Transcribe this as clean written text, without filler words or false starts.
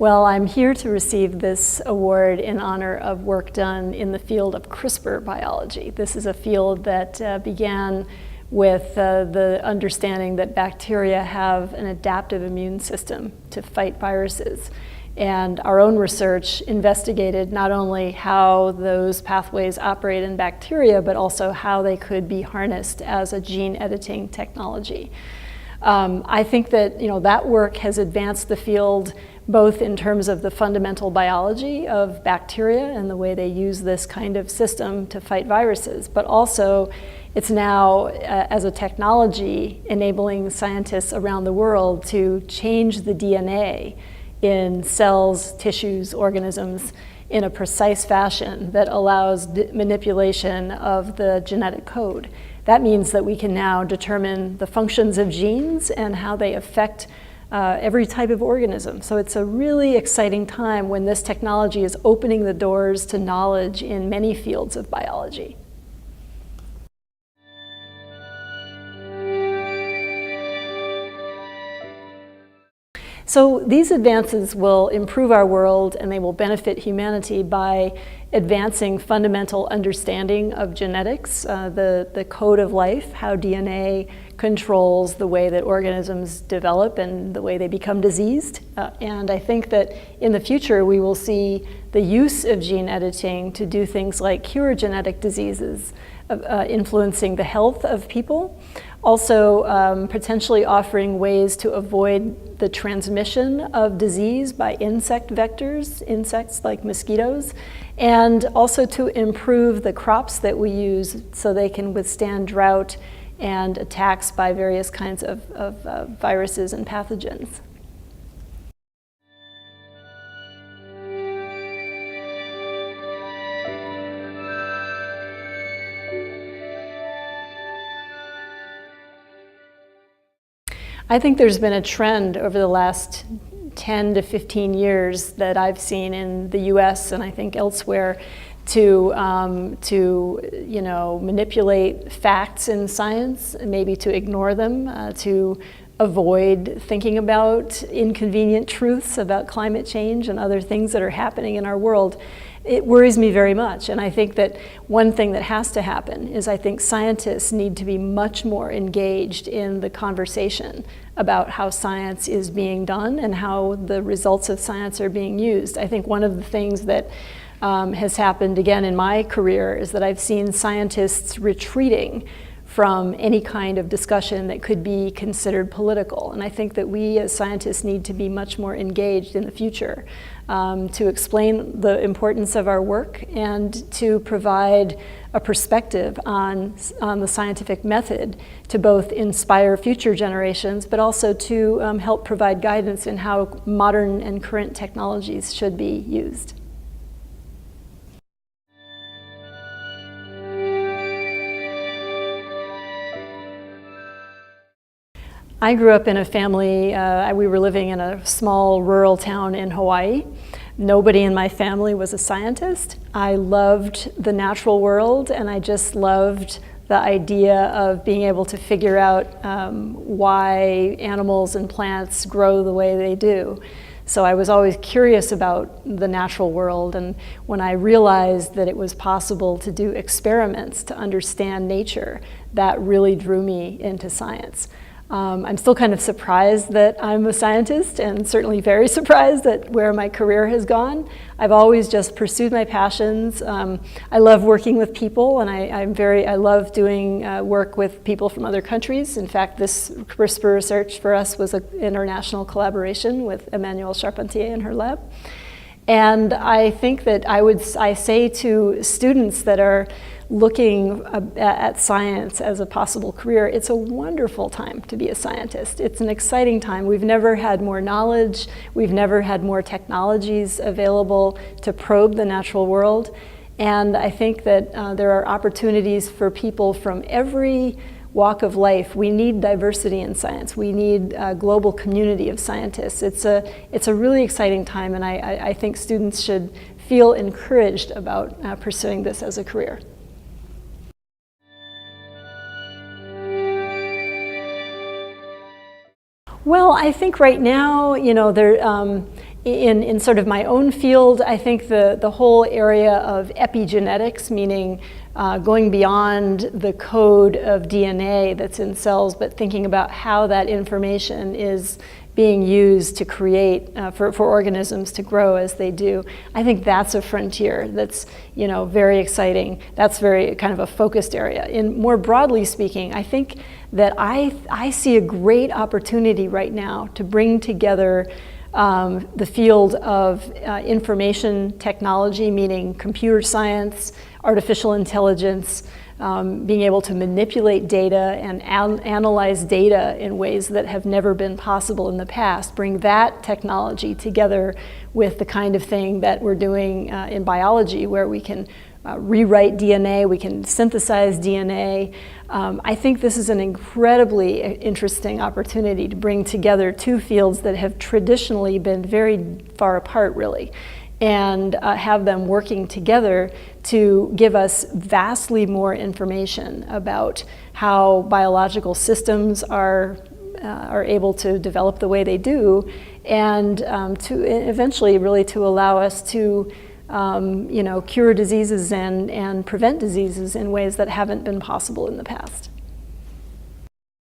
Well, I'm here to receive this award in honor of work done in the field of CRISPR biology. This is a field that began with the understanding that bacteria have an adaptive immune system to fight viruses. And our own research investigated not only how those pathways operate in bacteria, but also how they could be harnessed as a gene editing technology. I think that that work has advanced the field both in terms of the fundamental biology of bacteria and the way they use this kind of system to fight viruses, but also it's now, as a technology, enabling scientists around the world to change the DNA in cells, tissues, organisms in a precise fashion that allows manipulation of the genetic code. That means that we can now determine the functions of genes and how they affect every type of organism. So it's a really exciting time when this technology is opening the doors to knowledge in many fields of biology. So these advances will improve our world and they will benefit humanity by advancing fundamental understanding of genetics, the code of life, how DNA controls the way that organisms develop and the way they become diseased. And I think that in the future we will see the use of gene editing to do things like cure genetic diseases, influencing the health of people. Also potentially offering ways to avoid the transmission of disease by insect vectors, insects like mosquitoes, and also to improve the crops that we use so they can withstand drought and attacks by various kinds of viruses and pathogens. I think there's been a trend over the last 10 to 15 years that I've seen in the US and I think elsewhere to manipulate facts in science, maybe to ignore them, to avoid thinking about inconvenient truths about climate change and other things that are happening in our world. It worries me very much, and I think that one thing that has to happen is I think scientists need to be much more engaged in the conversation about how science is being done and how the results of science are being used. I think one of the things that has happened again in my career is that I've seen scientists retreating from any kind of discussion that could be considered political. And I think that we as scientists need to be much more engaged in the future to explain the importance of our work and to provide a perspective on the scientific method to both inspire future generations, but also to help provide guidance in how modern and current technologies should be used. I grew up in a family, we were living in a small rural town in Hawaii. Nobody in my family was a scientist. I loved the natural world and I just loved the idea of being able to figure out why animals and plants grow the way they do. So I was always curious about the natural world, and when I realized that it was possible to do experiments to understand nature, that really drew me into science. I'm still kind of surprised that I'm a scientist and certainly very surprised at where my career has gone. I've always just pursued my passions. I love working with people and I love doing work with people from other countries. In fact, this CRISPR research for us was an international collaboration with Emmanuelle Charpentier in her lab. And I think that I say to students that are looking at science as a possible career, it's a wonderful time to be a scientist. It's an exciting time. We've never had more knowledge. We've never had more technologies available to probe the natural world. And I think that there are opportunities for people from every walk of life. We need diversity in science. We need a global community of scientists. It's a really exciting time, and I think students should feel encouraged about pursuing this as a career. Well, I think right now, in sort of my own field, I think the whole area of epigenetics, meaning going beyond the code of DNA that's in cells, but thinking about how that information is being used to create, for organisms to grow as they do. I think that's a frontier that's, you know, very exciting. That's very kind of a focused area. In more broadly speaking, I think that I see a great opportunity right now to bring together the field of information technology, meaning computer science, artificial intelligence, being able to manipulate data and analyze data in ways that have never been possible in the past. Bring that technology together with the kind of thing that we're doing in biology, where we can rewrite DNA, we can synthesize DNA. I think this is an incredibly interesting opportunity to bring together two fields that have traditionally been very far apart, really, and have them working together to give us vastly more information about how biological systems are able to develop the way they do, and to eventually really to allow us to you know, cure diseases and prevent diseases in ways that haven't been possible in the past.